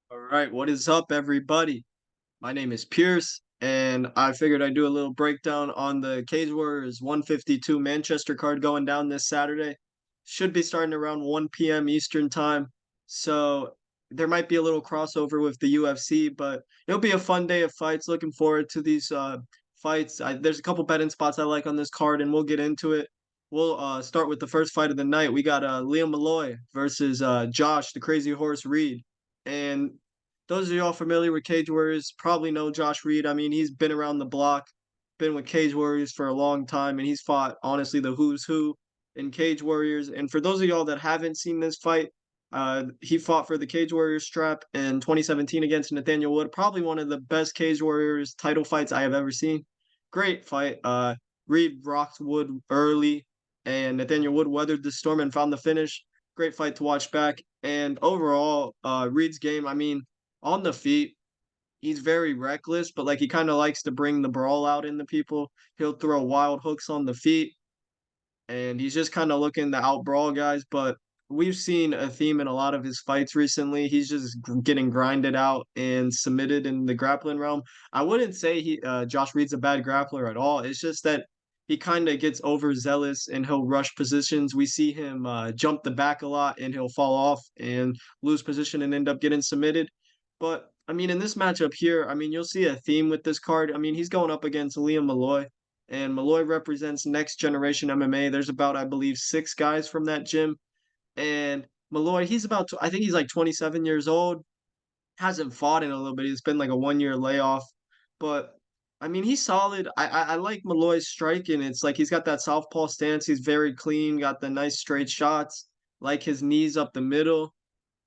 All right, what is up, everybody? My name is Pierce, and I figured I'd do a little breakdown on the Cage Warriors 152 Manchester card going down this Saturday. Should be starting around 1 p.m. Eastern Time, so there might be a little crossover with the UFC, but it'll be a fun day of fights. Looking forward to these fights. There's a couple betting spots I like on this card, and we'll get into it. We'll start with the first fight of the night. We got Liam Molloy versus Josh, the Crazy Horse Reed. And those of y'all familiar with Cage Warriors probably know Josh Reed. I mean, he's been around the block, been with Cage Warriors for a long time, and he's fought honestly the who's who in Cage Warriors. And for those of y'all that haven't seen this fight, he fought for the Cage Warriors strap in 2017 against Nathaniel Wood. Probably one of the best Cage Warriors title fights I have ever seen. Great fight. Reed rocked Wood early, and Nathaniel Wood weathered the storm and found the finish. Great fight to watch back. And overall, Reed's game, I mean, on the feet, he's very reckless, but like he kind of likes to bring the brawl out in the people. He'll throw wild hooks on the feet, and he's just kind of looking to outbrawl guys. But we've seen a theme in a lot of his fights recently. He's just getting grinded out and submitted in the grappling realm. I wouldn't say Josh Reed's a bad grappler at all. It's just that he kind of gets overzealous and he'll rush positions. We see him jump the back a lot and he'll fall off and lose position and end up getting submitted. But I mean, in this matchup here, I mean, you'll see a theme with this card. I mean, he's going up against Liam Molloy, and Molloy represents next generation MMA. There's about, I believe, six guys from that gym. And Molloy, he's about, I think he's like 27 years old, hasn't fought in a little bit. It's been like a 1 year layoff. But I mean, he's solid. I like Molloy's striking. It's like he's got that southpaw stance. He's very clean, got the nice straight shots, like his knees up the middle.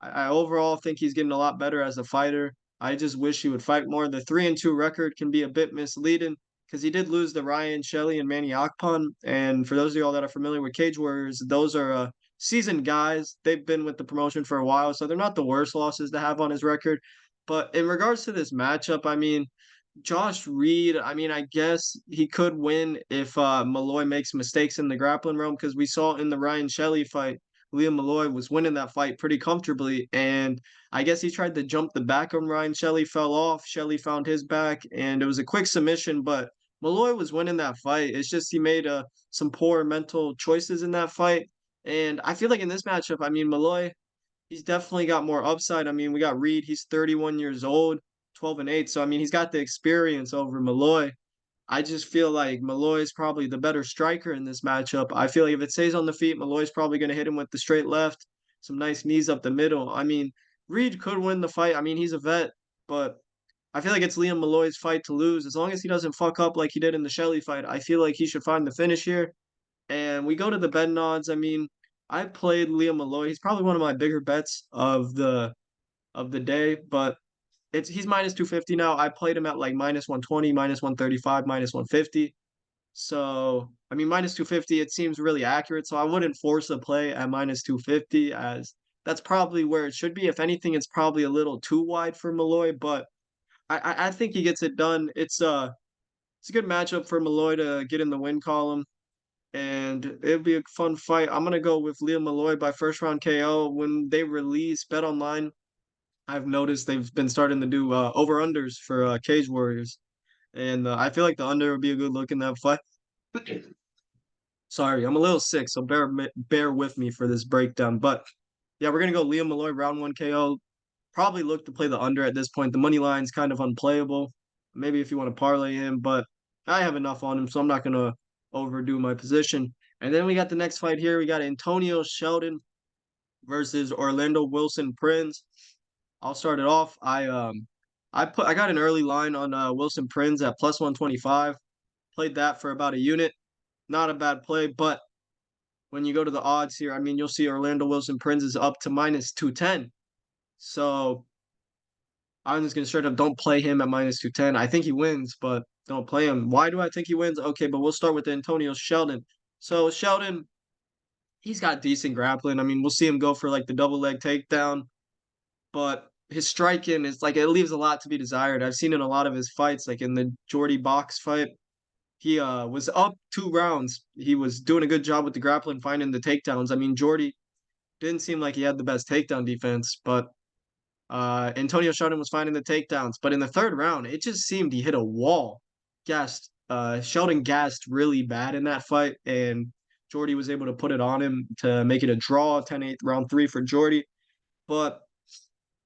I overall think he's getting a lot better as a fighter. I just wish he would fight more. The 3-2 record can be a bit misleading because he did lose to Ryan Shelley and Manny Akpan. And for those of y'all that are familiar with Cage Warriors, those are seasoned guys. They've been with the promotion for a while, so they're not the worst losses to have on his record. But in regards to this matchup, I mean, Josh Reed, I mean, I guess he could win if Molloy makes mistakes in the grappling realm because we saw in the Ryan Shelley fight, Liam Molloy was winning that fight pretty comfortably. And I guess he tried to jump the back on Ryan Shelley, fell off. Shelley found his back, and it was a quick submission, but Molloy was winning that fight. It's just he made some poor mental choices in that fight. And I feel like in this matchup, I mean, Molloy, he's definitely got more upside. I mean, we got Reed, he's 31 years old, 12-8. So I mean, he's got the experience over Molloy. I just feel like Molloy's probably the better striker in this matchup. I feel like if it stays on the feet, Molloy's probably going to hit him with the straight left, some nice knees up the middle. I mean, Reed could win the fight. I mean, he's a vet, but I feel like it's Liam Molloy's fight to lose. As long as he doesn't fuck up like he did in the Shelley fight, I feel like he should find the finish here. And we go to the bet odds. I mean, I played Liam Molloy. He's probably one of my bigger bets of the day, but he's minus 250 now. I played him at like minus 120, minus 135, minus 150. So, I mean, minus 250, it seems really accurate. So I wouldn't force a play at minus 250 as that's probably where it should be. If anything, it's probably a little too wide for Molloy, but I think he gets it done. It's a good matchup for Molloy to get in the win column, and it'll be a fun fight. I'm gonna go with Liam Molloy by first round KO. When they release Bet Online, I've noticed they've been starting to do over unders for Cage Warriors, and I feel like the under would be a good look in that fight. Sorry, I'm a little sick, so bear with me for this breakdown. But yeah, we're gonna go Liam Molloy round one KO. Probably look to play the under at this point. The money line's kind of unplayable. Maybe if you want to parlay him, but I have enough on him, so I'm not gonna overdo my position. And then we got the next fight here. We got Antonio Sheldon versus Orlando Wilson Prins. I'll start it off. I got an early line on Wilson Prins at plus 125. Played that for about a unit. Not a bad play, but when you go to the odds here, I mean, you'll see Orlando Wilson Prins is up to minus 210. So I'm just gonna straight up don't play him at minus 210. I think he wins, but don't play him. Why do I think he wins? Okay, but we'll start with Antonio Sheldon. So Sheldon, he's got decent grappling. I mean, we'll see him go for like the double leg takedown, but his striking is like it leaves a lot to be desired. I've seen in a lot of his fights, like in the Jordy box fight, he was up 2 rounds. He was doing a good job with the grappling, finding the takedowns. I mean, Jordy didn't seem like he had the best takedown defense, but Antonio Sheldon was finding the takedowns, but in the third round, it just seemed he hit a wall. Sheldon gassed really bad in that fight, and Jordy was able to put it on him to make it a draw, 10-8 round three for Jordy. But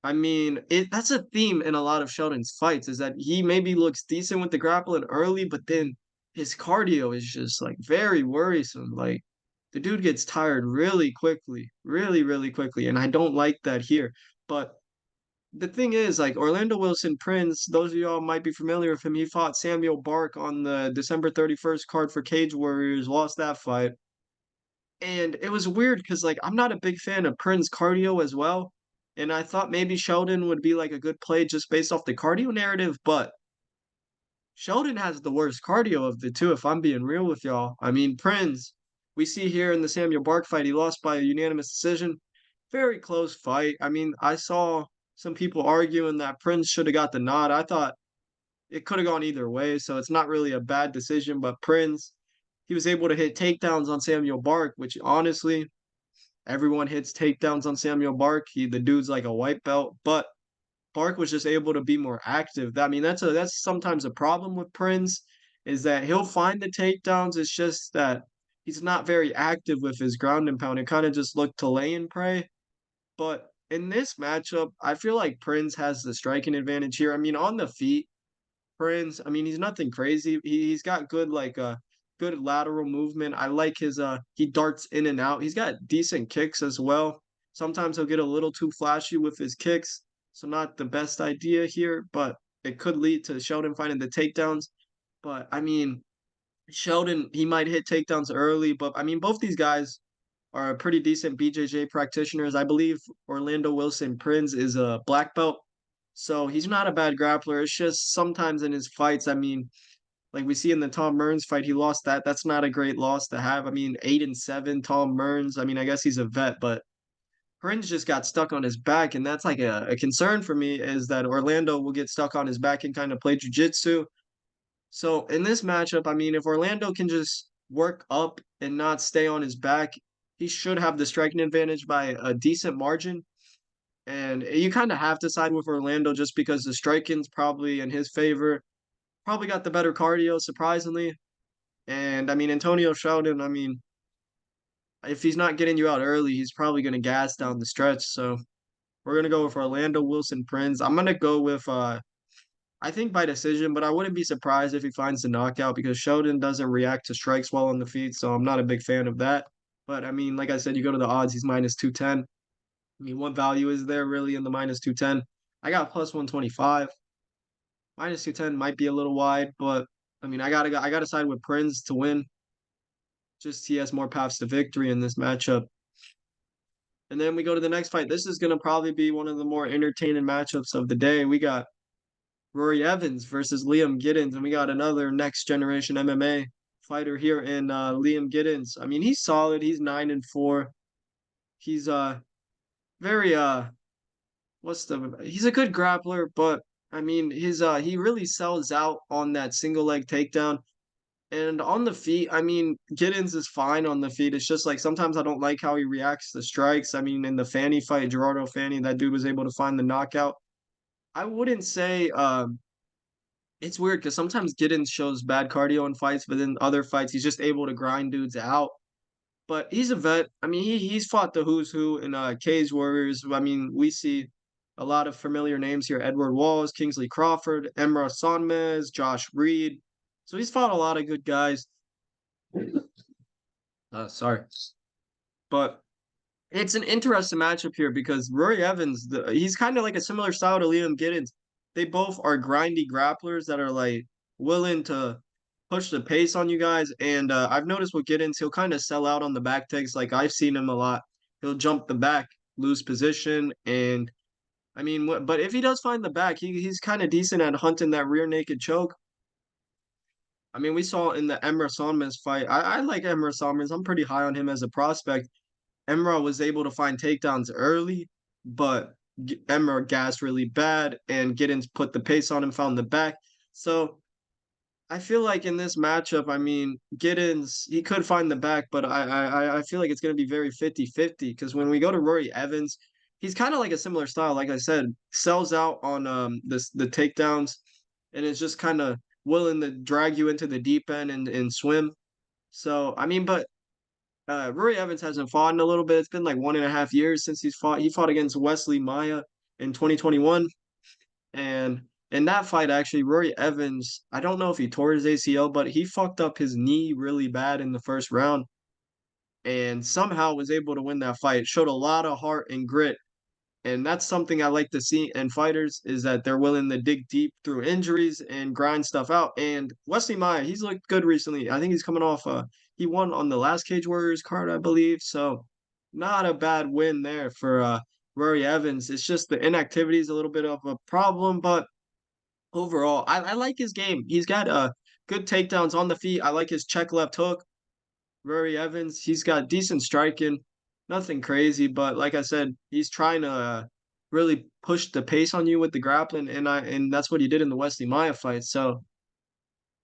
I mean, that's a theme in a lot of Sheldon's fights is that he maybe looks decent with the grappling early, but then his cardio is just like very worrisome. Like the dude gets tired really quickly, really, really quickly, and I don't like that here. But the thing is, like Orlando Wilson Prince, those of y'all might be familiar with him. He fought Samuel Bark on the December 31st card for Cage Warriors, lost that fight. And it was weird because like I'm not a big fan of Prince cardio as well. And I thought maybe Sheldon would be like a good play just based off the cardio narrative, but Sheldon has the worst cardio of the two, if I'm being real with y'all. I mean, Prince, we see here in the Samuel Bark fight, he lost by a unanimous decision. Very close fight. I mean, I saw some people arguing that Prince should have got the nod. I thought it could have gone either way, so it's not really a bad decision. But Prince, he was able to hit takedowns on Samuel Bark, which honestly, everyone hits takedowns on Samuel Bark. The dude's like a white belt, but Bark was just able to be more active. I mean, that's sometimes a problem with Prince is that he'll find the takedowns. It's just that he's not very active with his ground and pound. It kind of just looked to lay and pray. But in this matchup, I feel like Prince has the striking advantage here. I mean, on the feet, Prins, I mean, he's nothing crazy. He's got good lateral movement. I like his he darts in and out. He's got decent kicks as well. Sometimes he'll get a little too flashy with his kicks, so not the best idea here, but it could lead to Sheldon finding the takedowns. But I mean, Sheldon, he might hit takedowns early, but I mean, both these guys are pretty decent BJJ practitioners. I believe Orlando Wilson Prins is a black belt, so he's not a bad grappler. It's just sometimes in his fights, I mean, like we see in the Tom Mearns fight, he lost that. That's not a great loss to have. I mean, 8-7, Tom Mearns. I mean, I guess he's a vet, but Prins just got stuck on his back, and that's like a concern for me is that Orlando will get stuck on his back and kind of play jujitsu. So in this matchup, I mean, if Orlando can just work up and not stay on his back, he should have the striking advantage by a decent margin. And you kind of have to side with Orlando just because the striking's probably in his favor. Probably got the better cardio, surprisingly. And I mean, Antonio Sheldon, I mean, if he's not getting you out early, he's probably going to gas down the stretch. So we're going to go with Orlando Wilson Prince. I'm going to go with I think by decision, but I wouldn't be surprised if he finds the knockout because Sheldon doesn't react to strikes well on the feet, so I'm not a big fan of that. But I mean, like I said, you go to the odds, he's minus 210. I mean, what value is there really in the minus 210? I got plus 125. Minus 210 might be a little wide, but I mean, I gotta side with Prins to win. Just he has more paths to victory in this matchup. And then we go to the next fight. This is gonna probably be one of the more entertaining matchups of the day. We got Rory Evans versus Liam Gittins, and we got another next generation MMA fighter here in Liam Gittins. I mean, he's solid. He's 9-4. He's very he's a good grappler, but I mean his he really sells out on that single leg takedown. And on the feet, I mean, Gittins is fine on the feet. It's just like sometimes I don't like how he reacts to strikes. I mean, in the Fanny fight, Gerardo Fanny, that dude was able to find the knockout. I wouldn't say it's weird because sometimes Giddens shows bad cardio in fights, but in other fights he's just able to grind dudes out. But he's a vet. I mean, he's fought the who's who in Cage Warriors. I mean, we see a lot of familiar names here: Edward Walls, Kingsley Crawford, Emra Sonmez, Josh Reed. So he's fought a lot of good guys. Sorry, but it's an interesting matchup here because Rory Evans, he's kind of like a similar style to Liam Giddens. They both are grindy grapplers that are like willing to push the pace on you guys. And I've noticed with Giddens, he'll kind of sell out on the back takes. Like I've seen him a lot. He'll jump the back, lose position, and I mean, but if he does find the back, he's kind of decent at hunting that rear naked choke. I mean, we saw in the Emra Sonmez fight. I like Emra Sonmez. I'm pretty high on him as a prospect. Emra was able to find takedowns early, but Emra gassed really bad, and Giddens put the pace on him, found the back. So I feel like in this matchup, I mean, Giddens, he could find the back, but I feel like it's going to be very 50-50 because when we go to Rory Evans, he's kind of like a similar style. Like I said, sells out on the takedowns, and is just kind of willing to drag you into the deep end and swim. So I mean, but Rory Evans hasn't fought in a little bit. It's been like 1.5 years since he's fought. He fought against Wesley Maya in 2021, and in that fight, actually, Rory Evans, I don't know if he tore his ACL, but he fucked up his knee really bad in the first round and somehow was able to win that fight. Showed a lot of heart and grit, and that's something I like to see in fighters is that they're willing to dig deep through injuries and grind stuff out. And Wesley Maya, he's looked good recently. I think he's coming off he won on the last Cage Warriors card, I believe. So not a bad win there for Rory Evans. It's just the inactivity is a little bit of a problem, but overall, I like his game. He's got good takedowns on the feet. I like his check left hook. Rory Evans, he's got decent striking, nothing crazy, but like I said, he's trying to really push the pace on you with the grappling, and that's what he did in the Wesley Maya fight. So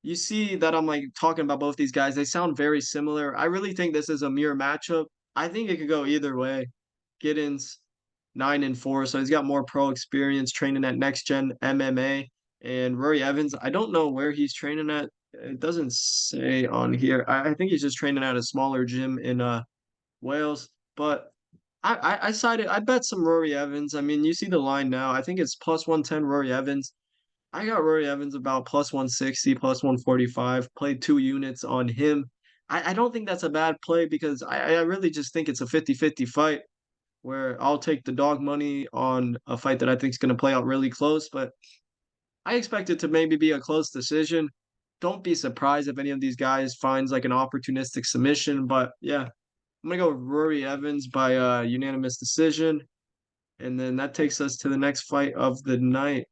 you see that I'm like talking about both these guys. They sound very similar. I really think this is a mirror matchup. I think it could go either way. Gittins 9-4, so he's got more pro experience training at Next Gen MMA. And Rory Evans, I don't know where he's training at. It doesn't say on here. I think he's just training at a smaller gym in Wales. But I sided. I bet some Rory Evans. I mean, you see the line now. I think it's plus 110 Rory Evans. I got Rory Evans about plus 160, plus 145. Played 2 units on him. I don't think that's a bad play because I really just think it's a 50-50 fight where I'll take the dog money on a fight that I think is going to play out really close, but I expect it to maybe be a close decision. Don't be surprised if any of these guys finds like an opportunistic submission, but yeah, I'm gonna go with Rory Evans by unanimous decision, and then that takes us to the next fight of the night.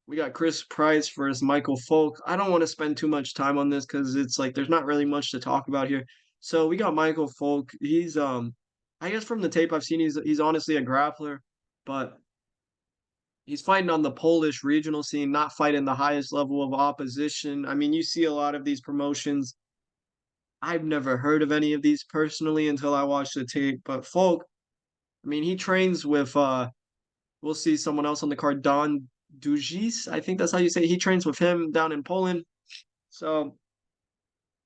We got Chris Price versus Michael Folc. I don't want to spend too much time on this because it's like there's not really much to talk about here. So we got Michael Folc. He's I guess from the tape I've seen, he's honestly a grappler, but he's fighting on the Polish regional scene, not fighting the highest level of opposition. I mean, you see a lot of these promotions. I've never heard of any of these personally until I watched the tape. But Folk, I mean, he trains with we'll see someone else on the card, Daan Duijs. I think that's how you say it. He trains with him down in Poland. So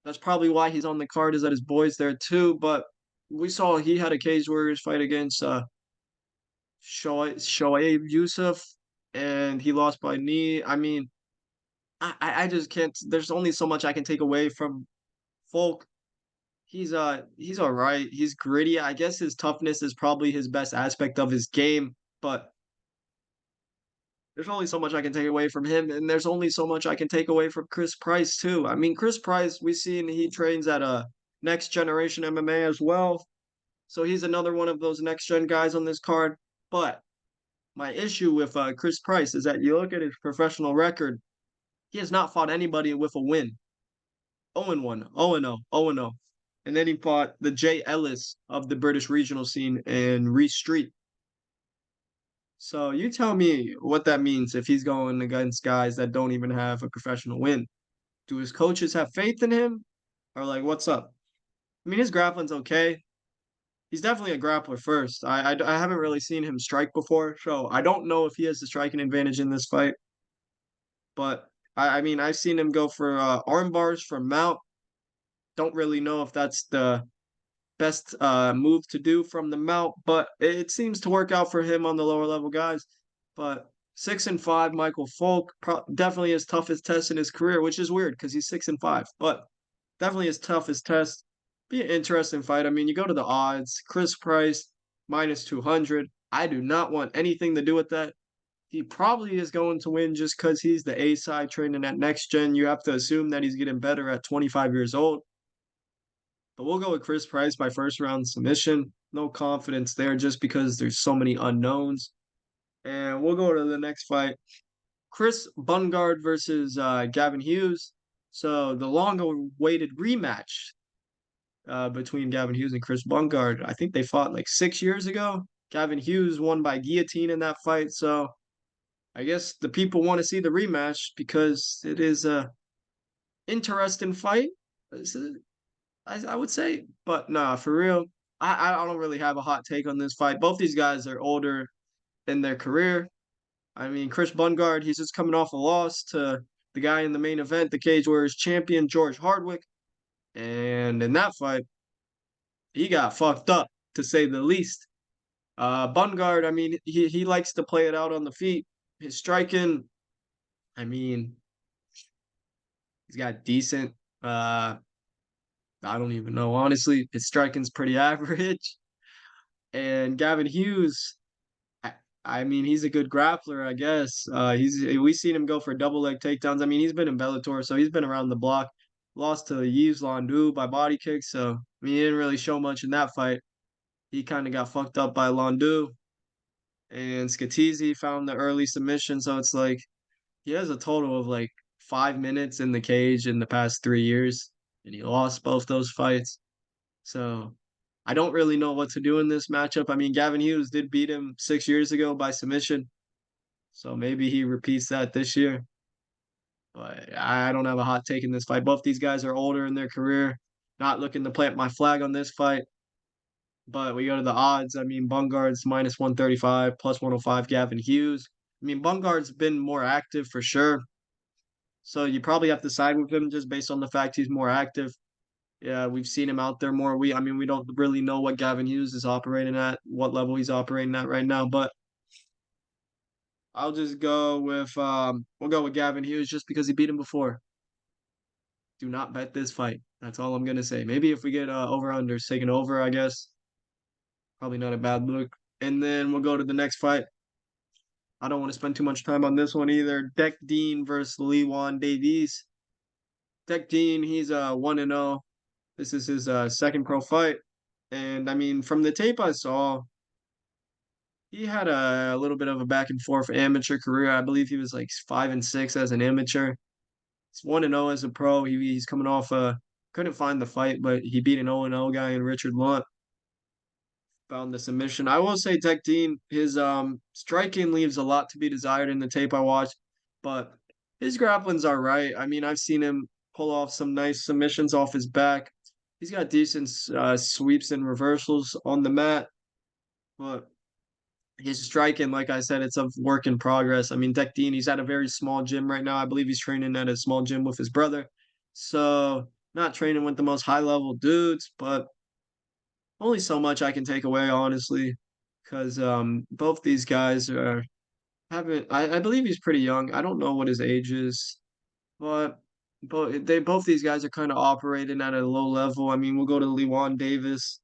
that's probably why he's on the card, is that his boy's there too. But we saw he had a Cage Warriors fight against Shoaib Yusuf, and he lost by knee. I mean, I just can't. There's only so much I can take away from Folk. He's all right. He's gritty. I guess his toughness is probably his best aspect of his game, but there's only so much I can take away from him, and there's only so much I can take away from Chris Price too. I mean, Chris Price, we seen he trains at a Next Generation MMA as well, so he's another one of those next gen guys on this card. But my issue with Chris Price is that you look at his professional record, he has not fought anybody with a win. 0-1, 0-0, 0-0. And then he fought the Jay Ellis of the British regional scene and Reece Street. So you tell me what that means if he's going against guys that don't even have a professional win. Do his coaches have faith in him? Or like, what's up? I mean, his grappling's okay. He's definitely a grappler first. I haven't really seen him strike before, so I don't know if he has the striking advantage in this fight. But I mean, I've seen him go for arm bars from mount. Don't really know if that's the best move to do from the mount, but it seems to work out for him on the lower level guys. But 6-5, Michael Folk, definitely his toughest test in his career, which is weird because he's 6-5, but definitely his toughest test. Be an interesting fight. I mean, you go to the odds, Chris Price minus 200. I do not want anything to do with that. He probably is going to win just because he's the A side training at Next Gen. You have to assume that he's getting better at 25 years old. But we'll go with Chris Price by first round submission. No confidence there just because there's so many unknowns. And we'll go to the next fight. Chris Bungard versus Gavin Hughes. So the long-awaited rematch between Gavin Hughes and Chris Bungard. I think they fought like 6 years ago. Gavin Hughes won by guillotine in that fight. So I guess the people want to see the rematch because it is a interesting fight. I would say, but nah, for real. I don't really have a hot take on this fight. Both these guys are older in their career. I mean, Chris Bungard, he's just coming off a loss to the guy in the main event, the Cage Warriors champion, George Hardwick. And in that fight, he got fucked up, to say the least. Bungard, I mean, he likes to play it out on the feet. His striking, I mean, he's got decent. Uh, I don't even know. Honestly, his striking's pretty average. And Gavin Hughes, I, I mean, he's a good grappler, I guess. We've seen him go for double leg takedowns. I mean, he's been in Bellator, so he's been around the block. Lost to Yves Landu by body kicks, so I mean, he didn't really show much in that fight. He kind of got fucked up by Landu, and Skatizi found the early submission. So it's like he has a total of like 5 minutes in the cage in the past 3 years, and he lost both those fights. So I don't really know what to do in this matchup. I mean, Gavin Hughes did beat him 6 years ago by submission, so maybe he repeats that this year. But I don't have a hot take in this fight. Both these guys are older in their career. Not looking to plant my flag on this fight. But we go to the odds. I mean, Bungard's minus 135, plus 105, Gavin Hughes. I mean, Bungard's been more active for sure. So you probably have to side with him just based on the fact he's more active. Yeah, we've seen him out there more. I mean, we don't really know what Gavin Hughes is operating at, what level he's operating at right now. But I'll just go with we'll go with Gavin Hughes just because he beat him before. Do not bet this fight. That's all I'm gonna say. Maybe if we get over unders taken over, I guess. Probably not a bad look. And then we'll go to the next fight. I don't want to spend too much time on this one either. Deck Dean versus Leuan Davies. Deck Dean, he's 1-0. This is his second pro fight. And I mean, from the tape I saw, he had a little bit of a back and forth amateur career. I believe he was like 5-6 as an amateur. He's 1-0 as a pro. He's coming off couldn't find the fight, but he beat an 0-0 guy in Richard Lunt. Found the submission. I will say Tech Dean, his striking leaves a lot to be desired in the tape I watched, but his grappling's all right. I mean, I've seen him pull off some nice submissions off his back. He's got decent sweeps and reversals on the mat, but his striking, like I said, it's a work in progress. I mean, Tech Dean, he's at a very small gym right now. I believe he's training at a small gym with his brother. So not training with the most high level dudes, but only so much I can take away, honestly, because both these guys are haven't. I believe he's pretty young. I don't know what his age is, but both these guys are kind of operating at a low level. I mean, we'll go to Leuan Davis.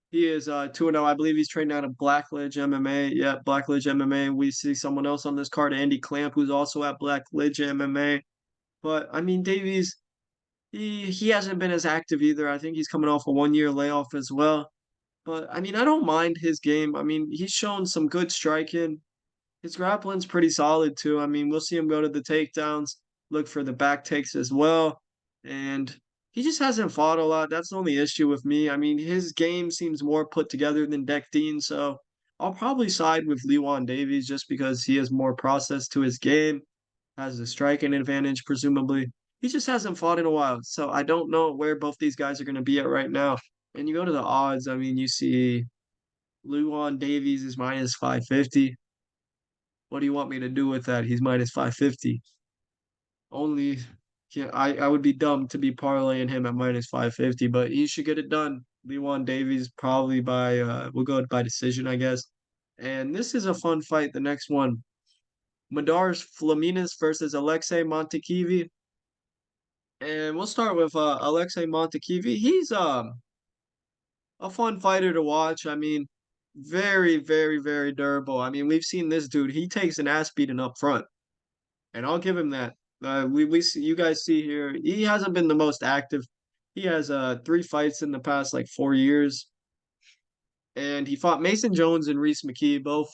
He is 2-0. I believe he's training out of Blackledge MMA. Yeah, Blackledge MMA. We see someone else on this card, Andy Clamp, who's also at Blackledge MMA. But I mean, Davies, he hasn't been as active either. I think he's coming off a 1 year layoff as well. But I mean, I don't mind his game. I mean, he's shown some good striking. His grappling's pretty solid too. I mean, we'll see him go to the takedowns, look for the back takes as well. And he just hasn't fought a lot. That's the only issue with me. I mean, his game seems more put together than Deck Dean, so I'll probably side with Leuan Davies just because he has more process to his game, has a striking advantage, presumably. He just hasn't fought in a while. So I don't know where both these guys are going to be at right now. And you go to the odds, I mean, you see Leuan Davies is minus 550. What do you want me to do with that? He's minus 550. Only, yeah, I would be dumb to be parlaying him at minus 550, but he should get it done. Leuan Davies probably by, we'll go by decision, I guess. And this is a fun fight, the next one. Madars Fleminas versus Aleksi Mantykivi. And we'll start with Aleksi Mantykivi. He's a fun fighter to watch. I mean, very, very, very durable. I mean, we've seen this dude. He takes an ass beating up front, and I'll give him that. We see, you guys see here. He hasn't been the most active. He has 3 fights in the past like 4 years, and he fought Mason Jones and Reese McKee, both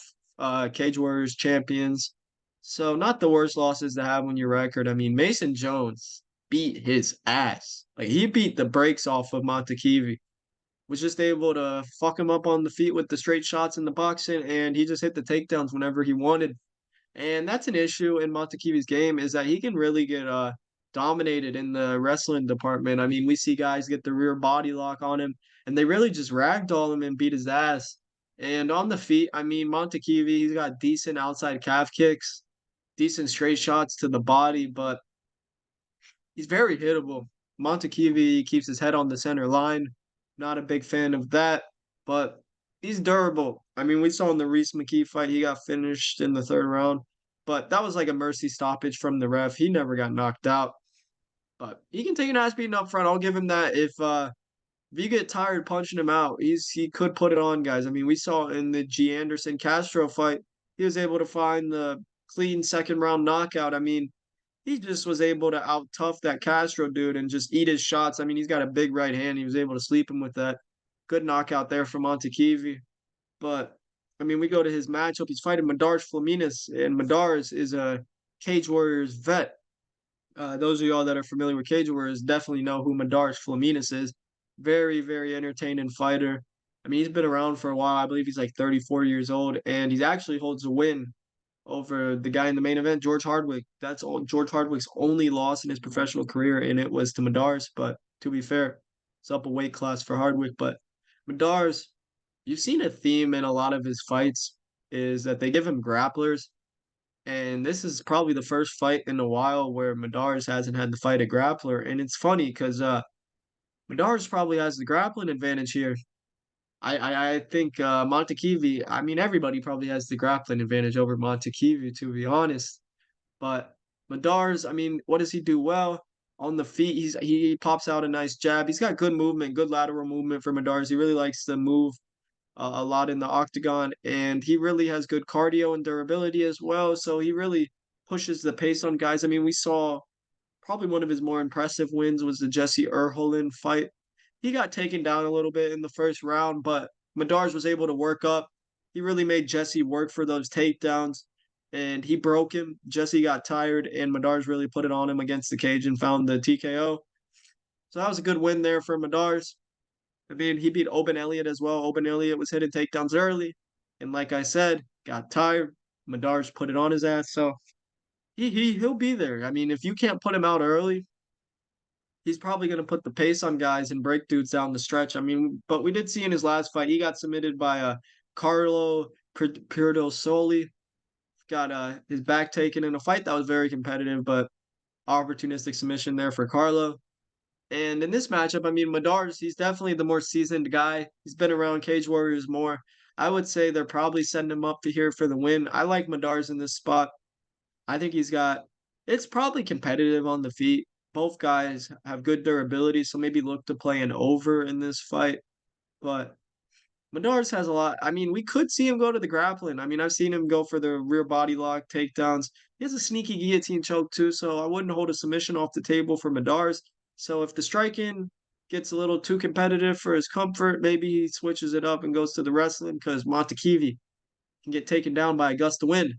Cage Warriors champions. So not the worst losses to have on your record. I mean, Mason Jones beat his ass. Like he beat the brakes off of Mantykivi, was just able to fuck him up on the feet with the straight shots in the boxing, and he just hit the takedowns whenever he wanted. And that's an issue in Mantykivi's game is that he can really get dominated in the wrestling department. I mean, we see guys get the rear body lock on him, and they really just ragdoll him and beat his ass. And on the feet, I mean, Mantykivi, he's got decent outside calf kicks, decent straight shots to the body, but he's very hittable. Mantykivi keeps his head on the center line. Not a big fan of that, but he's durable. I mean, we saw in the Reese McKee fight, he got finished in the third round, but that was like a mercy stoppage from the ref. He never got knocked out, but he can take an ass beating up front. I'll give him that. If you get tired punching him out, he could put it on, guys. I mean, we saw in the G Anderson Castro fight, he was able to find the clean second round knockout. I mean, he just was able to out tough that Castro dude and just eat his shots. I mean, he's got a big right hand. He was able to sleep him with that. Good knockout there from Mantykivi. But I mean, we go to his matchup. He's fighting Madars Fleminas, and Madars is a Cage Warriors vet. Those of y'all that are familiar with Cage Warriors definitely know who Madars Fleminas is. Very, very entertaining fighter. I mean, he's been around for a while. I believe he's like 34 years old, and he actually holds a win over the guy in the main event, George Hardwick. That's all George Hardwick's only loss in his professional career, and it was to Madars. But to be fair, it's up a weight class for Hardwick. But Madars, you've seen a theme in a lot of his fights is that they give him grapplers. And this is probably the first fight in a while where Madars hasn't had to fight a grappler. And it's funny because Madars probably has the grappling advantage here. I think Mantykivi, I mean, everybody probably has the grappling advantage over Mantykivi, to be honest. But Madars, I mean, what does he do well? On the feet, he pops out a nice jab. He's got good movement, good lateral movement for Madars. He really likes to move a lot in the octagon, and he really has good cardio and durability as well. So he really pushes the pace on guys. I mean, we saw probably one of his more impressive wins was the Jesse Erholin fight. He got taken down a little bit in the first round, but Madars was able to work up. He really made Jesse work for those takedowns, and he broke him. Jesse got tired, and Madars really put it on him against the cage and found the TKO. So that was a good win there for Madars. I mean, he beat Oben Elliott as well. Oben Elliott was hitting takedowns early, and like I said, got tired. Madars put it on his ass, so he'll be there. I mean, if you can't put him out early, he's probably going to put the pace on guys and break dudes down the stretch. I mean, but we did see in his last fight, he got submitted by Carlo Pirdo Soli. Got his back taken in a fight that was very competitive, but opportunistic submission there for Carlo. And in this matchup, I mean, Madars, he's definitely the more seasoned guy. He's been around Cage Warriors more. I would say they're probably setting him up to here for the win. I like Madars in this spot. I think it's probably competitive on the feet. Both guys have good durability, so maybe look to play an over in this fight. But Madars has a lot. I mean, we could see him go to the grappling. I mean, I've seen him go for the rear body lock takedowns. He has a sneaky guillotine choke too, so I wouldn't hold a submission off the table for Madars. So if the striking gets a little too competitive for his comfort, maybe he switches it up and goes to the wrestling because Mantykivi can get taken down by a gust of wind.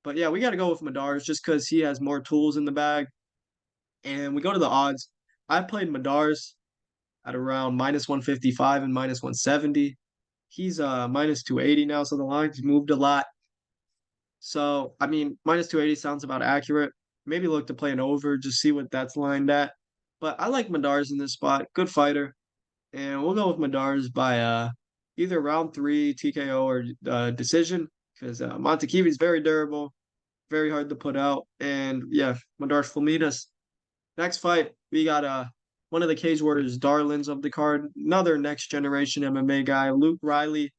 But yeah, we got to go with Madars just because he has more tools in the bag. And we go to the odds. I played Madars at around minus 155 and minus 170. He's minus 280 now, so the line's moved a lot. So, I mean, minus 280 sounds about accurate. Maybe look to play an over, just see what that's lined at. But I like Madars in this spot. Good fighter. And we'll go with Madars by either round three TKO or decision because Mantykivi is very durable, very hard to put out. And yeah, Madars Fleminas. Next fight, we got one of the Cage Warriors darlings of the card, another next generation MMA guy, Luke Riley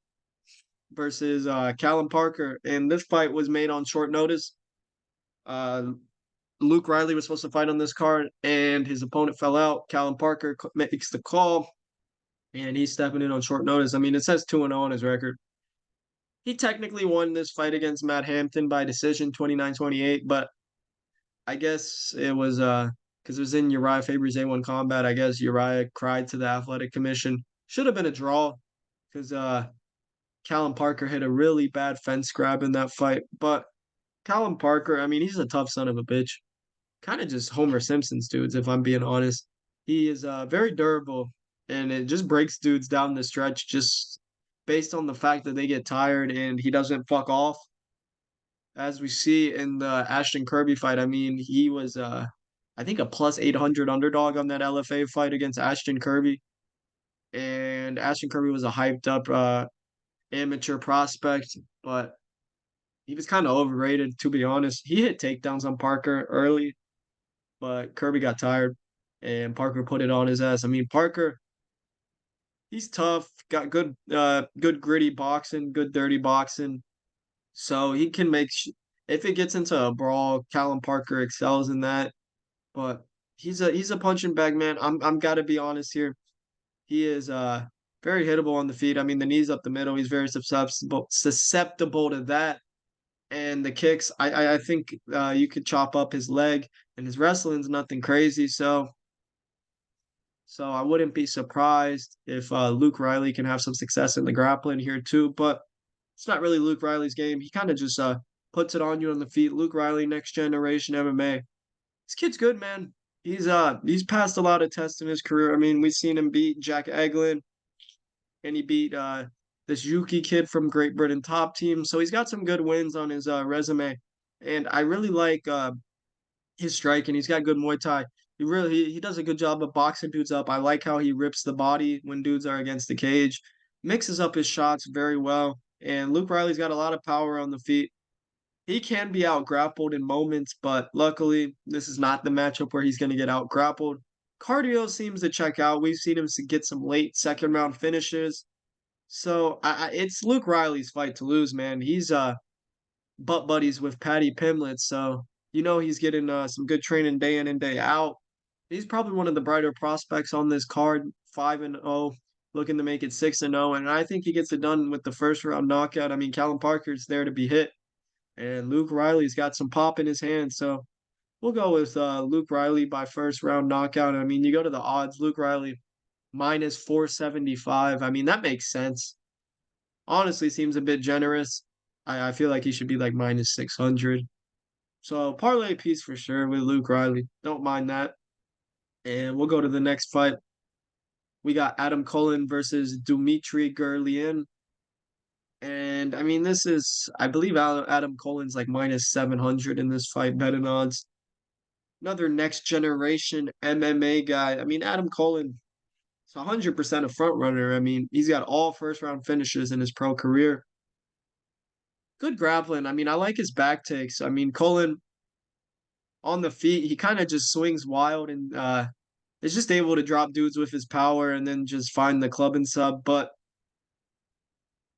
versus Callum Parker. And this fight was made on short notice. Uh, Luke Riley was supposed to fight on this card, and his opponent fell out. Callum Parker makes the call, and he's stepping in on short notice. I mean, it says 2-0 on his record. He technically won this fight against Matt Hampton by decision 29-28, but I guess it was because it was in Uriah Faber's A1 combat. I guess Uriah cried to the athletic commission. Should have been a draw because Callum Parker hit a really bad fence grab in that fight. But Callum Parker, I mean, he's a tough son of a bitch. Kind of just Homer Simpson's dudes, if I'm being honest. He is very durable, and it just breaks dudes down the stretch just based on the fact that they get tired and he doesn't fuck off. As we see in the Ashton Kirby fight, I mean, he was I think a plus 800 underdog on that LFA fight against Ashton Kirby. and Ashton Kirby was a hyped up amateur prospect, but he was kind of overrated to be honest. He hit takedowns on Parker early, but Kirby got tired, and Parker put it on his ass. I mean, Parker, he's tough, got good gritty boxing, good dirty boxing, so he can make. If it gets into a brawl, Callum Parker excels in that. But he's a punching bag man. I'm gotta be honest here. He is very hittable on the feet. I mean, the knees up the middle. He's very susceptible to that. And the kicks, I think you could chop up his leg, and his wrestling's nothing crazy. So I wouldn't be surprised if Luke Riley can have some success in the grappling here too. But it's not really Luke Riley's game. He kind of just puts it on you on the feet. Luke Riley, next generation MMA. This kid's good, man. He's passed a lot of tests in his career. I mean, we've seen him beat Jack Eglin, and he beat this Yuki kid from Great Britain top team. So he's got some good wins on his resume. And I really like his striking. He's got good Muay Thai. He does a good job of boxing dudes up. I like how he rips the body when dudes are against the cage, mixes up his shots very well. And Luke Riley's got a lot of power on the feet. He can be out grappled in moments, but luckily this is not the matchup where he's going to get out grappled. Cardio seems to check out. We've seen him get some late second round finishes. So it's Luke Riley's fight to lose, man. He's butt buddies with Paddy Pimlet, so you know he's getting some good training day in and day out. He's probably one of the brighter prospects on this card, 5-0, looking to make it 6-0, and I think he gets it done with the first round knockout. I mean, Callum Parker's there to be hit, and Luke Riley's got some pop in his hand, so we'll go with Luke Riley by first round knockout. I mean, you go to the odds, Luke Riley minus 475. I mean, that makes sense. Honestly, seems a bit generous. I feel like he should be like minus 600. So parlay piece for sure with Luke Riley. Don't mind that. And we'll go to the next fight. We got Adam Cullen versus Dumitru Girlean. And I mean, I believe Adam Cullen's like minus 700 in this fight, betting odds. Another next generation MMA guy. I mean, Adam Cullen is 100% a front runner. I mean, he's got all first round finishes in his pro career. Good grappling. I mean, I like his back takes. I mean, Cullen on the feet, he kind of just swings wild and is just able to drop dudes with his power and then just find the club and sub. But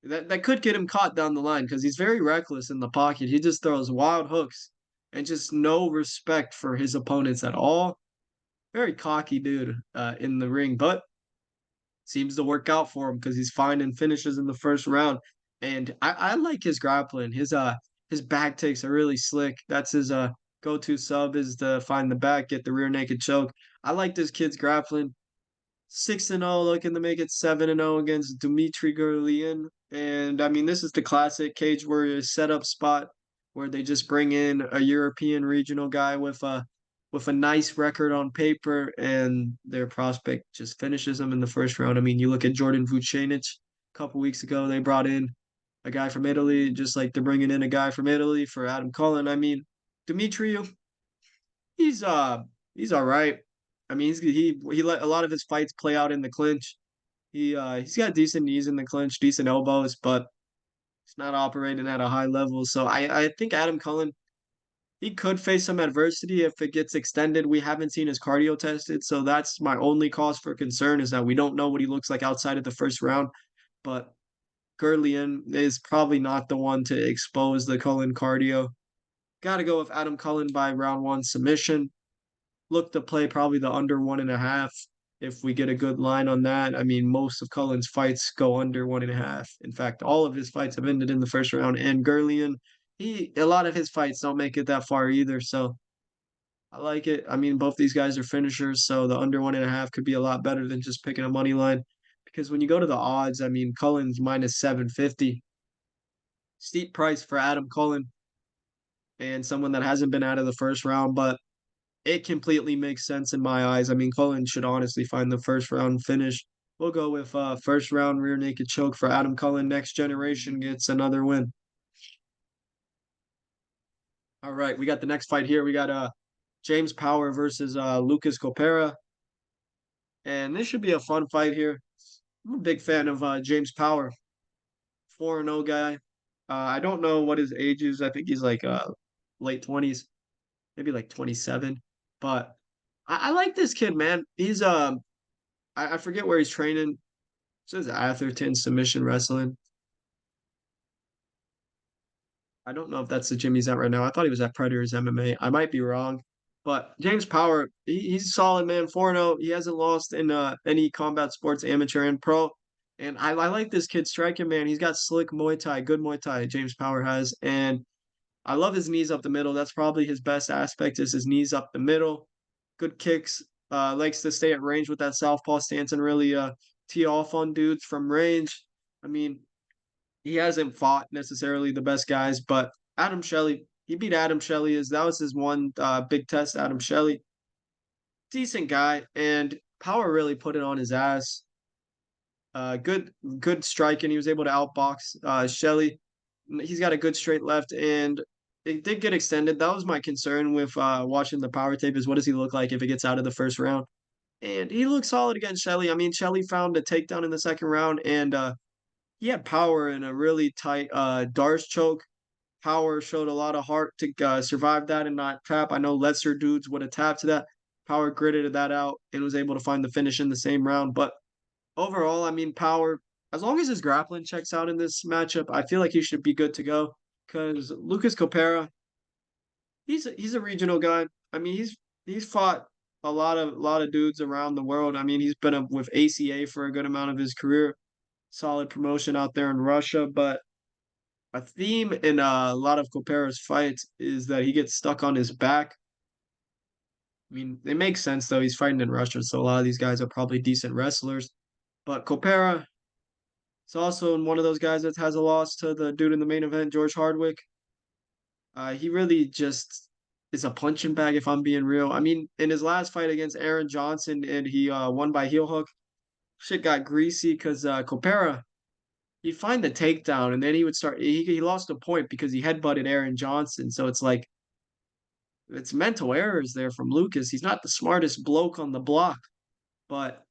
that could get him caught down the line because he's very reckless in the pocket. He just throws wild hooks and just no respect for his opponents at all. Very cocky dude in the ring, but seems to work out for him because he's finding finishes in the first round. And I like his grappling. His back takes are really slick. That's his go-to sub is to find the back, get the rear naked choke. I like this kid's grappling. 6-0, looking to make it 7-0 against Dumitru Girlean. And I mean, this is the classic Cage Warriors setup spot where they just bring in a European regional guy with a nice record on paper, and their prospect just finishes them in the first round. I mean, you look at Jordan Vucenic a couple weeks ago, they brought in a guy from Italy, just like they're bringing in a guy from Italy for Adam Cullen. I mean, Dumitru, he's he's all right. I mean, he let a lot of his fights play out in the clinch. He's got decent knees in the clinch, decent elbows, but he's not operating at a high level. So I think Adam Cullen, he could face some adversity if it gets extended. We haven't seen his cardio tested, so that's my only cause for concern is that we don't know what he looks like outside of the first round. But Girlean is probably not the one to expose the Cullen cardio. Got to go with Adam Cullen by round one submission. Look to play probably the under 1.5 if we get a good line on that. I mean, most of Cullen's fights go under 1.5. In fact, all of his fights have ended in the first round. And Girlean, a lot of his fights don't make it that far either. So I like it. I mean, both these guys are finishers, so the under 1.5 could be a lot better than just picking a money line. Because when you go to the odds, I mean, Cullen's minus 750. Steep price for Adam Cullen and someone that hasn't been out of the first round, but it completely makes sense in my eyes. I mean, Cullen should honestly find the first round finish. We'll go with first round rear naked choke for Adam Cullen. Next generation gets another win. All right, we got the next fight here. We got James Power versus Lucas Kopera. And this should be a fun fight here. I'm a big fan of James Power, 4-0 guy. I don't know what his age is. I think he's like late 20s, maybe like 27. But I like this kid, man. He's I forget where he's training. It says Atherton submission wrestling. I don't know if that's the gym he's at right now. I thought he was at Predators MMA. I might be wrong. But James Power, he's solid, man. 4-0. He hasn't lost in any combat sports, amateur and pro. And I like this kid striking, man. He's got slick Muay Thai, good Muay Thai, James Power has. And I love his knees up the middle. That's probably his best aspect is his knees up the middle. Good kicks. Likes to stay at range with that southpaw stance and really tee off on dudes from range. I mean, he hasn't fought necessarily the best guys, but Adam Shelley, he beat Adam Shelley. That was his one big test. Adam Shelley, decent guy, and Power really put it on his ass. Good striking. He was able to outbox Shelley. He's got a good straight left, and it did get extended. That was my concern with watching the Power tape. Is what does he look like if it gets out of the first round? And he looked solid against Shelley. I mean, Shelley found a takedown in the second round, and he had Power in a really tight Dars choke. Power showed a lot of heart to survive that and not tap. I know lesser dudes would have tapped to that. Power gritted that out and was able to find the finish in the same round. But overall, I mean, Power, as long as his grappling checks out in this matchup, I feel like he should be good to go. Because Lucas Kopera, he's a regional guy. I mean, he's fought a lot of dudes around the world. I mean, he's been with ACA for a good amount of his career. Solid promotion out there in Russia, but a theme in a lot of Kopera's fights is that he gets stuck on his back. I mean, it makes sense though. He's fighting in Russia, so a lot of these guys are probably decent wrestlers. But Kopera is also one of those guys that has a loss to the dude in the main event, George Hardwick. He really just is a punching bag, if I'm being real. I mean, in his last fight against Aaron Johnson, and he won by heel hook, shit got greasy because Kopera he'd find the takedown and then he would start he lost a point because he headbutted Aaron Johnson. So it's like it's mental errors there from Lucas. He's not the smartest bloke on the block, but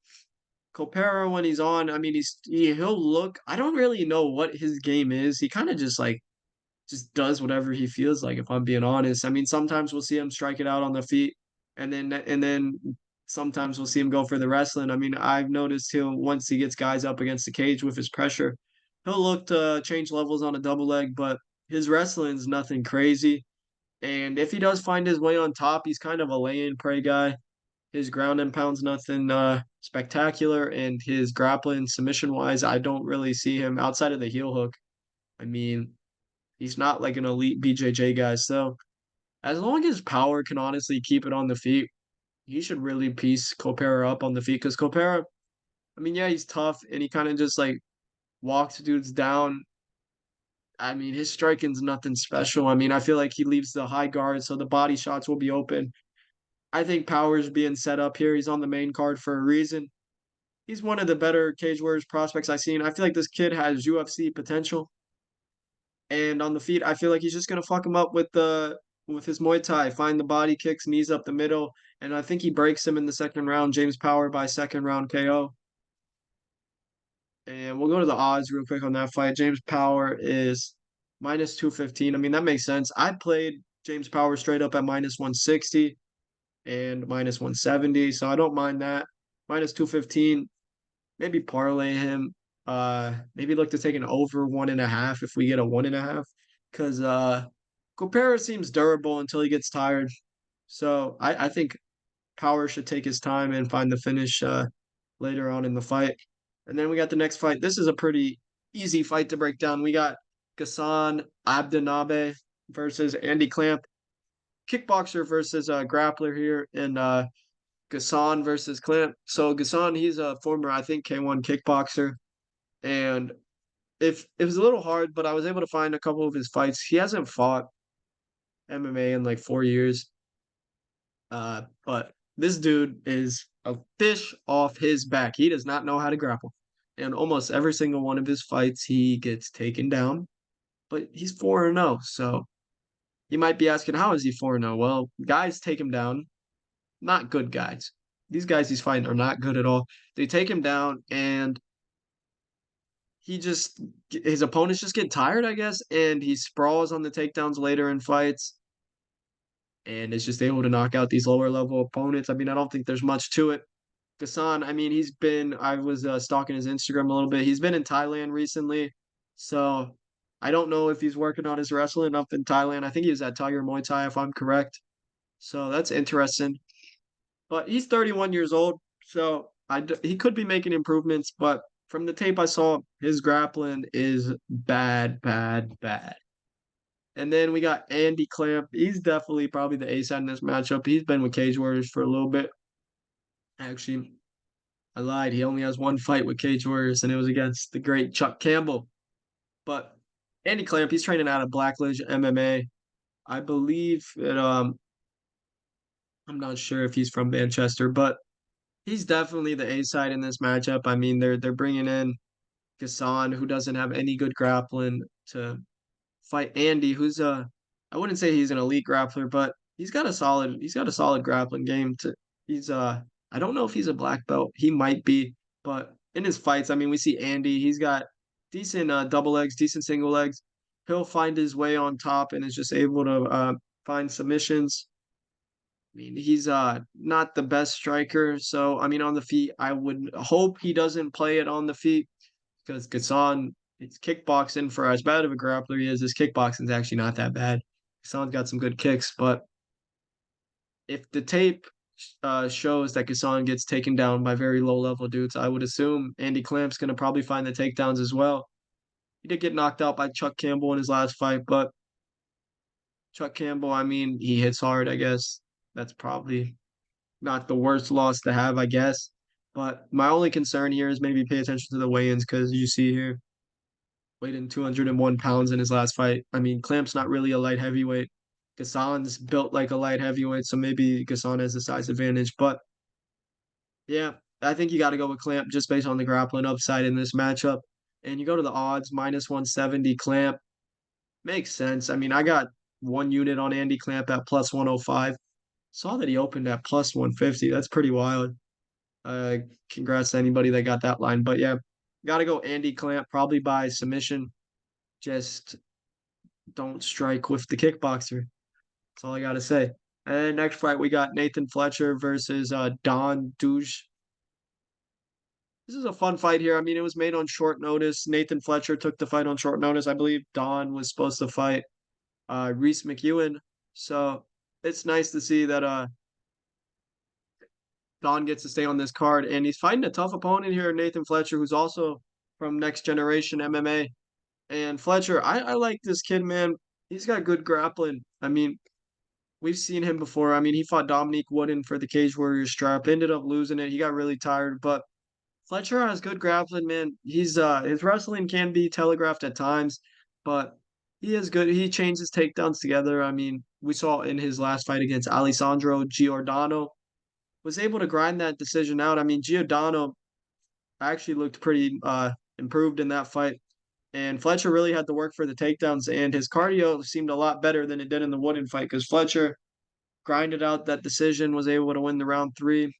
Kopera when he's on, I mean he'll look I don't really know what his game is. He kind of just does whatever he feels like if I'm being honest. I mean sometimes we'll see him strike it out on the feet and then sometimes we'll see him go for the wrestling. I mean, I've noticed he'll once he gets guys up against the cage with his pressure, he'll look to change levels on a double leg, but his wrestling's nothing crazy. And if he does find his way on top, he's kind of a lay and pray guy. His ground and pound's nothing spectacular, and his grappling submission wise, I don't really see him outside of the heel hook. I mean, he's not like an elite BJJ guy. So as long as Power can honestly keep it on the feet, he should really piece Kopera up on the feet because Kopera, I mean, yeah, he's tough and he kind of just like walks dudes down. I mean, his striking's nothing special. I mean, I feel like he leaves the high guard, so the body shots will be open. I think Power's being set up here. He's on the main card for a reason. He's one of the better Cage Warriors prospects I've seen. I feel like this kid has UFC potential. And on the feet, I feel like he's just gonna fuck him up with his Muay Thai, find the body kicks, knees up the middle, and I think he breaks him in the second round. James Power by second round KO. And we'll go to the odds real quick on that fight. James Power is minus 215. I mean, that makes sense. I played James Power straight up at minus 160 and minus 170, so I don't mind that. Minus 215, maybe parlay him. Maybe look to take an over 1.5 if we get a 1.5. Because Kopera seems durable until he gets tired. So I think Power should take his time and find the finish later on in the fight. And then we got the next fight. This is a pretty easy fight to break down. We got Ghassan Abdenabi versus Andy Clamp. Kickboxer versus grappler here, and Ghassan versus Clamp. So Ghassan, he's a former, I think, K1 kickboxer. And if it was a little hard, but I was able to find a couple of his fights. He hasn't fought MMA in like 4 years. But this dude is a fish off his back. He does not know how to grapple. And almost every single one of his fights, he gets taken down. But he's 4-0. So you might be asking, how is he 4-0? Well, guys take him down. Not good guys. These guys he's fighting are not good at all. They take him down, and his opponents just get tired, I guess, and he sprawls on the takedowns later in fights and is just able to knock out these lower level opponents. I mean, I don't think there's much to it. Ghassan, I mean, I was stalking his Instagram a little bit. He's been in Thailand recently. So I don't know if he's working on his wrestling up in Thailand. I think he was at Tiger Muay Thai, if I'm correct. So that's interesting. But he's 31 years old. So he could be making improvements. But from the tape I saw, his grappling is bad, bad, bad. And then we got Andy Clamp. He's definitely probably the ace in this matchup. He's been with Cage Warriors for a little bit. Actually, I lied. He only has one fight with Cage Warriors, and it was against the great Chuck Campbell. But Andy Clamp, he's training out of Blackledge MMA. I believe it. I'm not sure if he's from Manchester, but he's definitely the A side in this matchup. I mean, they're bringing in Ghassan, who doesn't have any good grappling, to fight Andy, who's I wouldn't say he's an elite grappler, but he's got a solid grappling game. He's I don't know if he's a black belt. He might be, but in his fights, I mean, we see Andy. He's got decent double legs, decent single legs. He'll find his way on top and is just able to find submissions. I mean, he's not the best striker, so I mean, on the feet, I would hope he doesn't play it on the feet because Ghassan, it's kickboxing for as bad of a grappler he is. His kickboxing is actually not that bad. Ghassan's got some good kicks, but if the tape shows that Ghassan gets taken down by very low level dudes, I would assume Andy Clamp's going to probably find the takedowns as well. He did get knocked out by Chuck Campbell in his last fight, but Chuck Campbell, I mean, he hits hard, I guess. That's probably not the worst loss to have, I guess. But my only concern here is maybe pay attention to the weigh-ins because you see here, weighed in 201 pounds in his last fight. I mean, Clamp's not really a light heavyweight. Ghassan's built like a light heavyweight, so maybe Ghassan has a size advantage. But yeah, I think you got to go with Clamp just based on the grappling upside in this matchup. And you go to the odds, minus 170 Clamp. Makes sense. I mean, I got one unit on Andy Clamp at plus 105. Saw that he opened at plus 150. That's pretty wild. Uh, Congrats to anybody that got that line. But yeah, got to go Andy Clamp, probably by submission. Just don't strike with the kickboxer. That's all I got to say. And next fight, we got Nathan Fletcher versus Daan Duijs. This is a fun fight here. I mean, it was made on short notice. Nathan Fletcher took the fight on short notice. I believe Daan was supposed to fight Reese McEwen. So it's nice to see that Daan gets to stay on this card, and he's fighting a tough opponent here, Nathan Fletcher, who's also from Next Generation MMA. And Fletcher, I like this kid, man. He's got good grappling. I mean, we've seen him before. I mean, he fought Dominique Wooden for the Cage Warriors strap, ended up losing it. He got really tired, but Fletcher has good grappling, man. His wrestling can be telegraphed at times, but he is good. He chains his takedowns together. I mean, we saw in his last fight against Alessandro Giordano, was able to grind that decision out. I mean, Giordano actually looked pretty improved in that fight. And Fletcher really had to work for the takedowns, and his cardio seemed a lot better than it did in the Wooden fight because Fletcher grinded out that decision, was able to win the round three,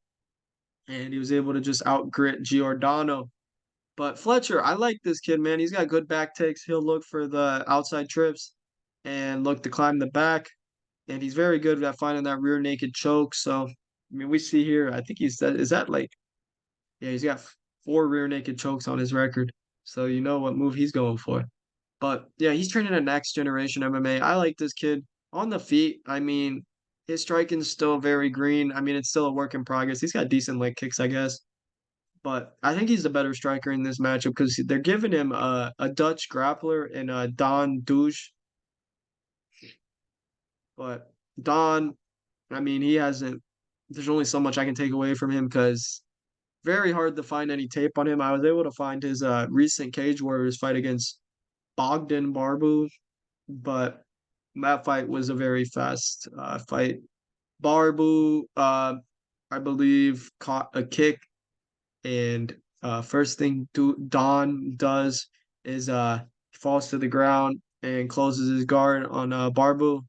and he was able to just outgrit Giordano. But Fletcher, I like this kid, man. He's got good back takes. He'll look for the outside trips and look to climb the back. And he's very good at finding that rear naked choke. So, I mean, we see here, I think is that like, yeah, he's got four rear naked chokes on his record. So you know what move he's going for. But yeah, he's training a next generation MMA. I like this kid on the feet. I mean, his striking's still very green. I mean, it's still a work in progress. He's got decent leg kicks, I guess. But I think he's the better striker in this matchup because they're giving him a Dutch grappler and a Daan Duijs. But Daan, I mean, he hasn't. There's only so much I can take away from him because very hard to find any tape on him. I was able to find his recent Cage Warriors fight against Bogdan Barbu, but that fight was a very fast fight. Barbu, I believe, caught a kick, and first thing Daan does is falls to the ground and closes his guard on Barbu.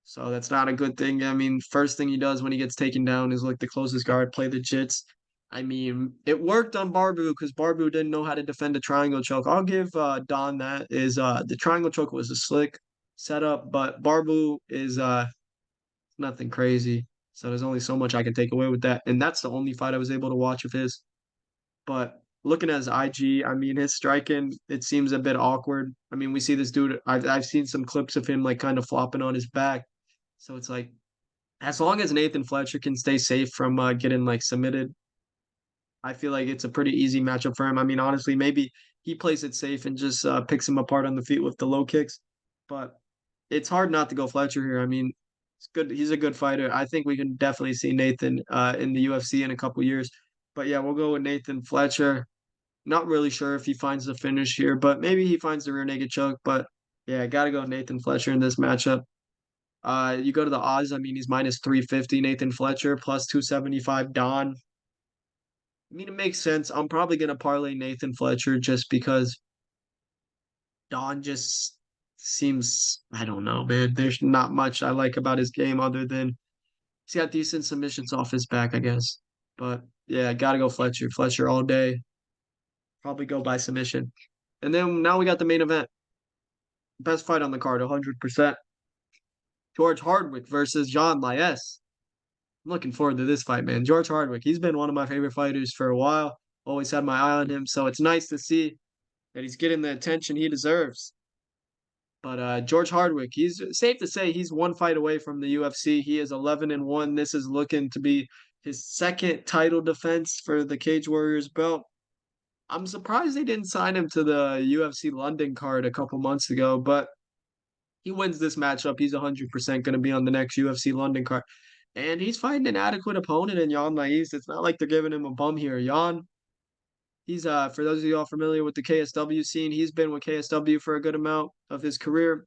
So that's not a good thing. I mean, first thing he does when he gets taken down is look to close his guard, play the jits. I mean, it worked on Barbu because Barbu didn't know how to defend a triangle choke. I'll give Daan that is the triangle choke was a slick setup, but Barbu is nothing crazy. So there's only so much I can take away with that. And that's the only fight I was able to watch of his. But looking at his IG, I mean, his striking, it seems a bit awkward. I mean, we see this dude, I've seen some clips of him like kind of flopping on his back. So it's like, as long as Nathan Fletcher can stay safe from getting like submitted, I feel like it's a pretty easy matchup for him. I mean, honestly, maybe he plays it safe and just picks him apart on the feet with the low kicks. But it's hard not to go Fletcher here. I mean, it's good. He's a good fighter. I think we can definitely see Nathan in the UFC in a couple years. But yeah, we'll go with Nathan Fletcher. Not really sure if he finds the finish here, but maybe he finds the rear naked choke. But yeah, gotta go Nathan Fletcher in this matchup. You go to the odds. I mean, he's minus 350. Nathan Fletcher plus 275. Daan. I mean, it makes sense. I'm probably gonna parlay Nathan Fletcher just because Daan just seems. I don't know, man. There's not much I like about his game other than he's got decent submissions off his back, I guess. But yeah, gotta go Fletcher. Fletcher all day. Probably go by submission. And then now we got the main event. Best fight on the card, 100%. George Hardwick versus Yann Liasse. I'm looking forward to this fight, man. George Hardwick, he's been one of my favorite fighters for a while. Always had my eye on him, so it's nice to see that he's getting the attention he deserves. But George Hardwick, he's safe to say he's one fight away from the UFC. He is 11-1. This is looking to be his second title defense for the Cage Warriors belt. I'm surprised they didn't sign him to the UFC London card a couple months ago, but he wins this matchup. He's 100% going to be on the next UFC London card. And he's fighting an adequate opponent in Yann Liasse. It's not like they're giving him a bum here. Yann, he's for those of you all familiar with the KSW scene, he's been with KSW for a good amount of his career,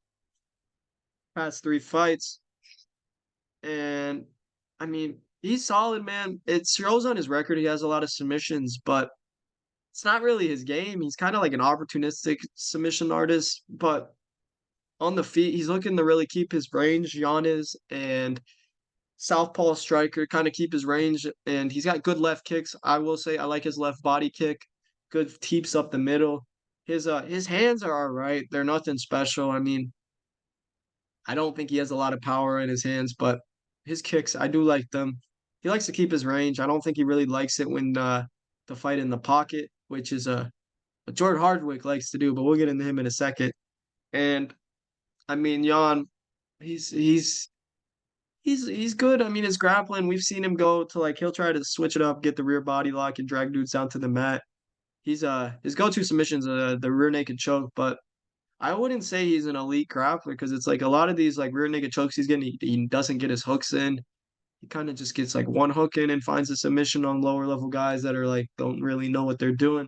past 3 fights. And I mean, he's solid, man. It shows on his record he has a lot of submissions, but it's not really his game. He's kind of like an opportunistic submission artist, but on the feet, he's looking to really keep his range. Yann is, and southpaw striker, kind of keep his range, and he's got good left kicks. I will say I like his left body kick. Good teeps up the middle. His hands are all right. They're nothing special. I mean, I don't think he has a lot of power in his hands, but his kicks, I do like them. He likes to keep his range. I don't think he really likes it when to fight in the pocket, which is what George Hardwick likes to do, but we'll get into him in a second. And I mean, Yann, he's he's he's good. I mean, his grappling, we've seen him go to like he'll try to switch it up, get the rear body lock, and drag dudes down to the mat. He's his go-to submissions the rear naked choke, but I wouldn't say he's an elite grappler because it's like a lot of these like rear naked chokes he's getting, he doesn't get his hooks in. He kind of just gets like one hook in and finds a submission on lower level guys that are like don't really know what they're doing.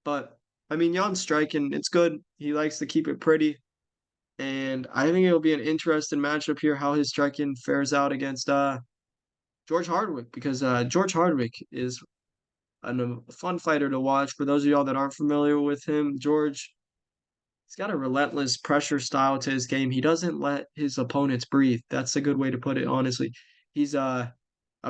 But I mean, Jan's striking, it's good. He likes to keep it pretty. And I think it'll be an interesting matchup here how his striking fares out against George Hardwick because George Hardwick is a fun fighter to watch. For those of y'all that aren't familiar with him, George, he's got a relentless pressure style to his game. He doesn't let his opponents breathe. That's a good way to put it, honestly. He's a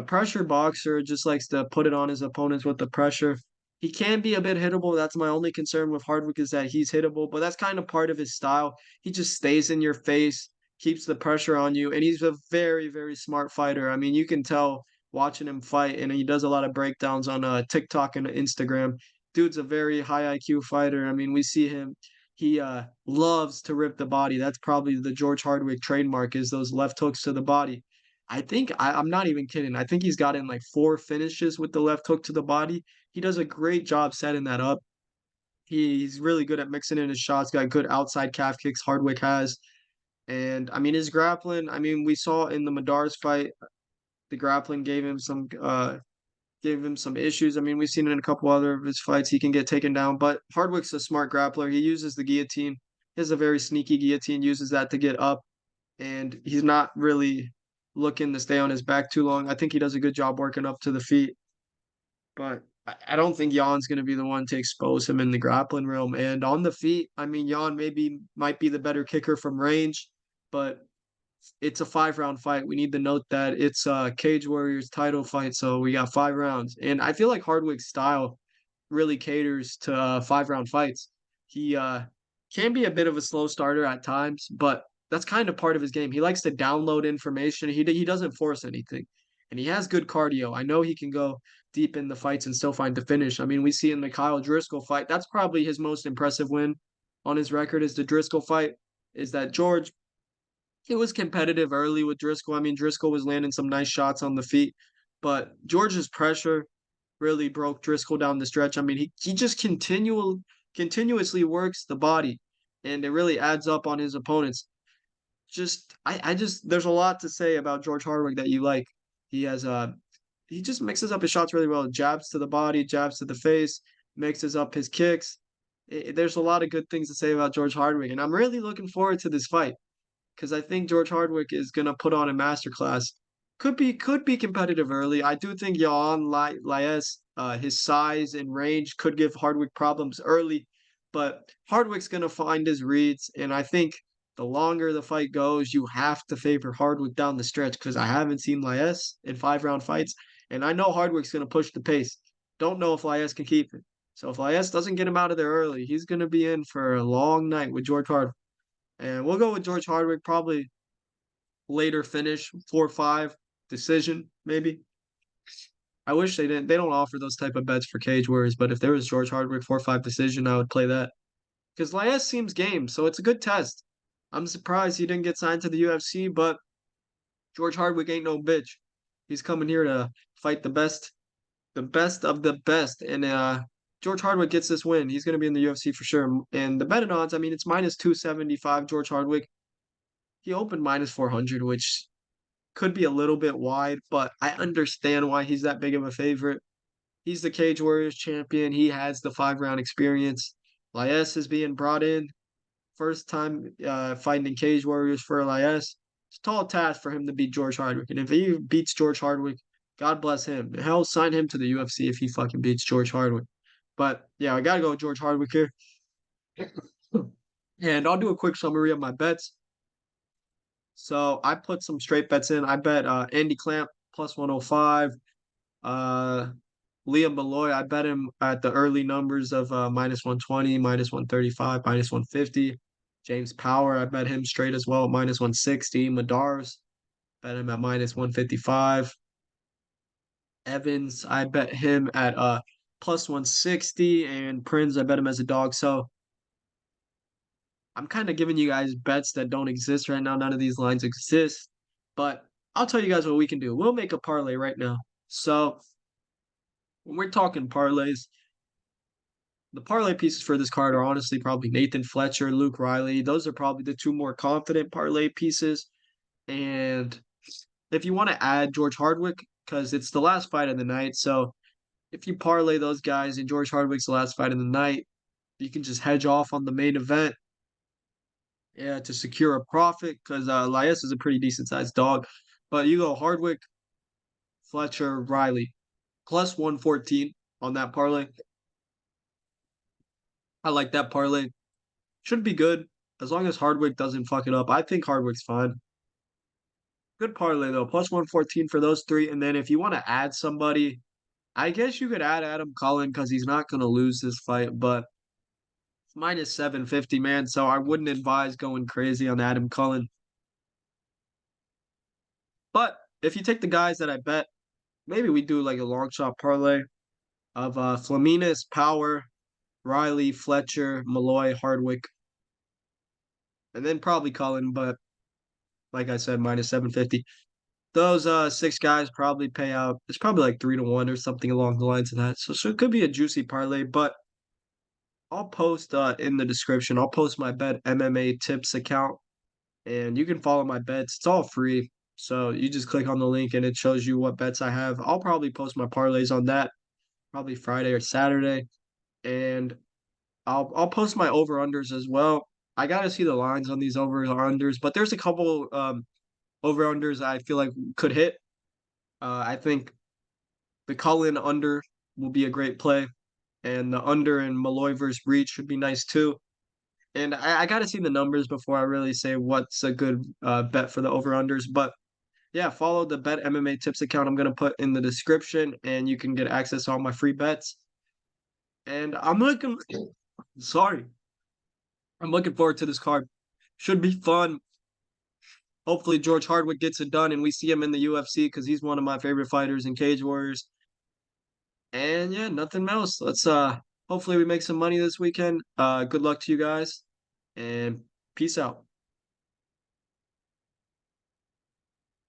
pressure boxer, just likes to put it on his opponents with the pressure. He can be a bit hittable. That's my only concern with Hardwick is that he's hittable, but that's kind of part of his style. He just stays in your face, keeps the pressure on you, and he's a very, very smart fighter. I mean, you can tell watching him fight, and he does a lot of breakdowns on TikTok and Instagram. Dude's a very high IQ fighter. I mean, we see him. He loves to rip the body. That's probably the George Hardwick trademark is those left hooks to the body. I'm not even kidding. I think he's gotten like 4 finishes with the left hook to the body. He does a great job setting that up. He's really good at mixing in his shots, got good outside calf kicks, Hardwick has. And I mean his grappling, I mean, we saw in the Madars fight, the grappling gave him some issues. I mean, we've seen it in a couple other of his fights. He can get taken down, but Hardwick's a smart grappler. He uses the guillotine. He has a very sneaky guillotine, uses that to get up, and he's not really looking to stay on his back too long. I think he does a good job working up to the feet, but I don't think Jan's going to be the one to expose him in the grappling realm. And on the feet, I mean, Jan maybe might be the better kicker from range, but It's a 5 round fight. We need to note that it's a Cage Warriors title fight, so we got 5 rounds. And I feel like Hardwick's style really caters to 5 round fights. He can be a bit of a slow starter at times, but that's kind of part of his game. He likes to download information. He doesn't force anything, and he has good cardio. I know he can go deep in the fights and still find the finish. I mean, we see in the Kyle Driscoll fight. That's probably his most impressive win on his record is the Driscoll fight. Is that George it was competitive early with Driscoll. I mean, Driscoll was landing some nice shots on the feet, but George's pressure really broke Driscoll down the stretch. I mean, he just continuously works the body, and it really adds up on his opponents. I just there's a lot to say about George Hardwick that you like. He has he just mixes up his shots really well. Jabs to the body, jabs to the face, mixes up his kicks. There's a lot of good things to say about George Hardwick, and I'm really looking forward to this fight because I think George Hardwick is gonna put on a masterclass. Could be competitive early. I do think Yann Liasse, his size and range could give Hardwick problems early, but Hardwick's gonna find his reads, and I think the longer the fight goes, you have to favor Hardwick down the stretch because I haven't seen Liasse in 5 round fights, and I know Hardwick's gonna push the pace. Don't know if Liasse can keep it. So if Liasse doesn't get him out of there early, he's gonna be in for a long night with George Hardwick. And we'll go with George Hardwick, probably later finish, 4-5 decision, maybe. I wish they don't offer those type of bets for Cage Warriors, but if there was George Hardwick 4-5 decision, I would play that. Because Liasse seems game, so it's a good test. I'm surprised he didn't get signed to the UFC, but George Hardwick ain't no bitch. He's coming here to fight the best of the best. And George Hardwick gets this win. He's gonna be in the UFC for sure. And the betting odds, I mean, it's minus 275, George Hardwick. He opened minus 400, which could be a little bit wide, but I understand why he's that big of a favorite. He's the Cage Warriors champion. He has the 5 round experience. Liasse is being brought in. First time fighting in Cage Warriors for Liasse. It's a tall task for him to beat George Hardwick. And if he beats George Hardwick, God bless him. Hell, sign him to the UFC if he fucking beats George Hardwick. But yeah, I gotta go with George Hardwick here. And I'll do a quick summary of my bets. So I put some straight bets in. I bet Andy Clamp plus 105. Uh, Liam Molloy, I bet him at the early numbers of minus 120, minus 135, minus 150. James Power, I bet him straight as well, minus 160. Madars, bet him at minus 155. Evans, I bet him at plus 160. And Prins, I bet him as a dog. So I'm kind of giving you guys bets that don't exist right now. None of these lines exist. But I'll tell you guys what we can do. We'll make a parlay right now. So when we're talking parlays, the parlay pieces for this card are honestly probably Nathan Fletcher, Luke Riley. Those are probably the two more confident parlay pieces. And if you want to add George Hardwick, because it's the last fight of the night. So if you parlay those guys and George Hardwick's the last fight of the night, you can just hedge off on the main event, yeah, to secure a profit because Liasse is a pretty decent sized dog. But you go Hardwick, Fletcher, Riley, plus 114 on that parlay. I like that parlay. Should be good as long as Hardwick doesn't fuck it up. I think Hardwick's fine. Good parlay though, plus 114 for those three. And then if you want to add somebody, I guess you could add Adam Cullen because he's not going to lose this fight, but it's minus 750, man. So I wouldn't advise going crazy on Adam Cullen. But if you take the guys that I bet, maybe we do like a long shot parlay of Fleminas, Power, Riley, Fletcher, Molloy, Hardwick, and then probably Cullen, but like I said, minus 750. Those six guys probably pay out. It's probably like 3-1 or something along the lines of that. So it could be a juicy parlay, but I'll post in the description. I'll post my bet MMA tips account, and you can follow my bets. It's all free. So you just click on the link and it shows you what bets I have. I'll probably post my parlays on that probably Friday or Saturday. And I'll post my over unders as well. I gotta see the lines on these over unders, but there's a couple over unders I feel like could hit. I think the Cullen under will be a great play, and the under in Molloy versus Breach should be nice too. And I got to see the numbers before I really say what's a good bet for the over-unders. But yeah, follow the Bet MMA Tips account I'm going to put in the description, and you can get access to all my free bets. And sorry, I'm looking forward to this card. Should be fun. Hopefully, George Hardwick gets it done and we see him in the UFC because he's one of my favorite fighters in Cage Warriors. And yeah, nothing else. Let's hopefully we make some money this weekend. Good luck to you guys and peace out.